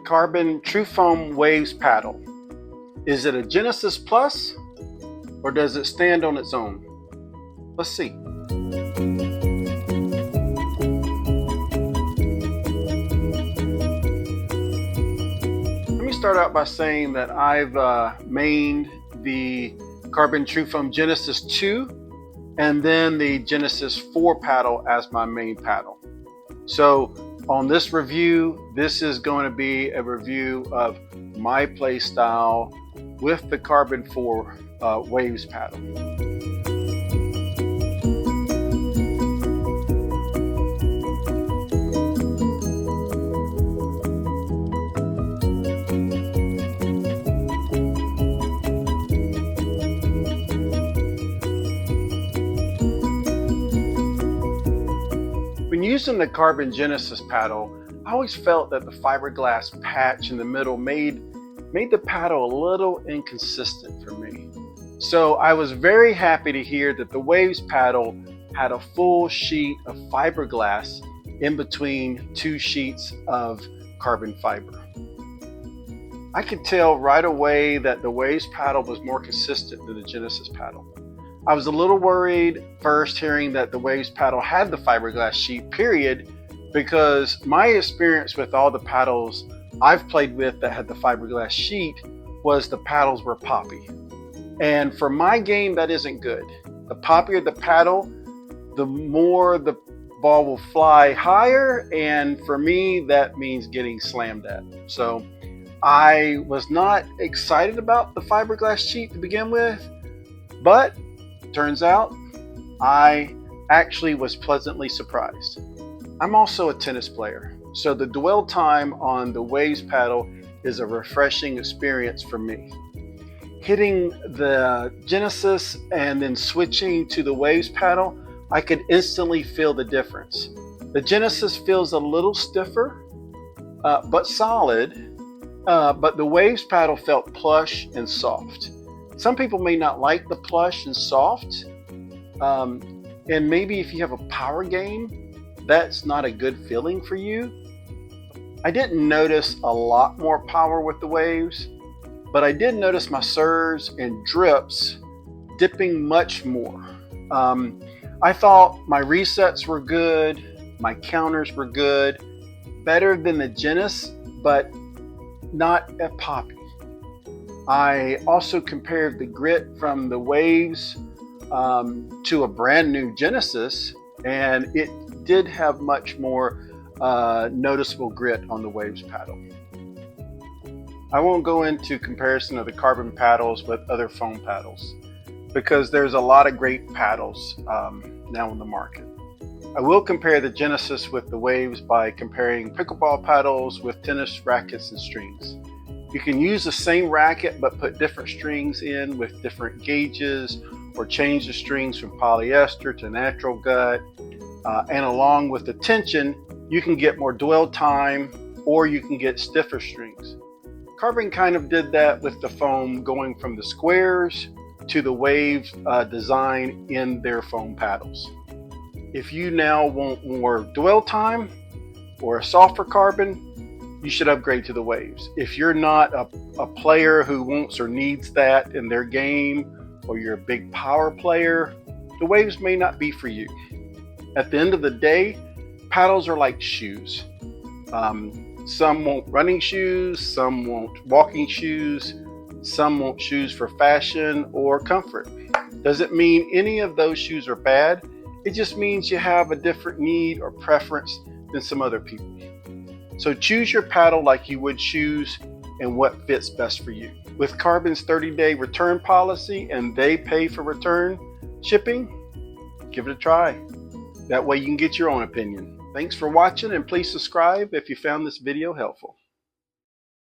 Carbon True Foam Waves paddle. Is it a Genesis Plus or does it stand on its own? Let's see. Let me start out by saying that I've mained the Carbon True Foam Genesis 2 and then the Genesis 4 paddle as my main paddle. So on this review, this is going to be a review of my play style with the Carbon 4 Waves paddle. When using the Carbon Genesis paddle, I always felt that the fiberglass patch in the middle made the paddle a little inconsistent for me. So I was very happy to hear that the Waves paddle had a full sheet of fiberglass in between two sheets of carbon fiber. I could tell right away that the Waves paddle was more consistent than the Genesis paddle. I was a little worried first hearing that the Waves paddle had the fiberglass sheet, period, because my experience with all the paddles I've played with that had the fiberglass sheet was the paddles were poppy. And for my game, that isn't good. The poppier the paddle, the more the ball will fly higher, and for me, that means getting slammed at. So I was not excited about the fiberglass sheet to begin with, but turns out I actually was pleasantly surprised. I'm also a tennis player, so the dwell time on the Waves paddle is a refreshing experience for me. Hitting the Genesis and then switching to the Waves paddle, I could instantly feel the difference. The Genesis feels a little stiffer, but solid, but the Waves paddle felt plush and soft. Some people may not like the plush and soft, and maybe if you have a power game, that's not a good feeling for you. I didn't notice a lot more power with the Waves, but I did notice my serves and drips dipping much more. I thought my resets were good, my counters were good, better than the Genesis, but not at poppy. I also compared the grit from the Waves to a brand new Genesis, and it did have much more noticeable grit on the Waves paddle. I won't go into comparison of the carbon paddles with other foam paddles because there's a lot of great paddles now in the market. I will compare the Genesis with the Waves by comparing pickleball paddles with tennis rackets and strings. You can use the same racket but put different strings in with different gauges, or change the strings from polyester to natural gut. And along with the tension, you can get more dwell time or you can get stiffer strings. Carbon kind of did that with the foam, going from the squares to the Waves design in their foam paddles. If you now want more dwell time or a softer carbon, you should upgrade to the Waves. If you're not a player who wants or needs that in their game, or you're a big power player, the Waves may not be for you. At the end of the day, paddles are like shoes. Some want running shoes, some want walking shoes, some want shoes for fashion or comfort. Doesn't mean any of those shoes are bad. It just means you have a different need or preference than some other people. So choose your paddle like you would shoes and what fits best for you. With Carbon's 30-day return policy and they pay for return shipping, give it a try. That way you can get your own opinion. Thanks for watching, and please subscribe if you found this video helpful.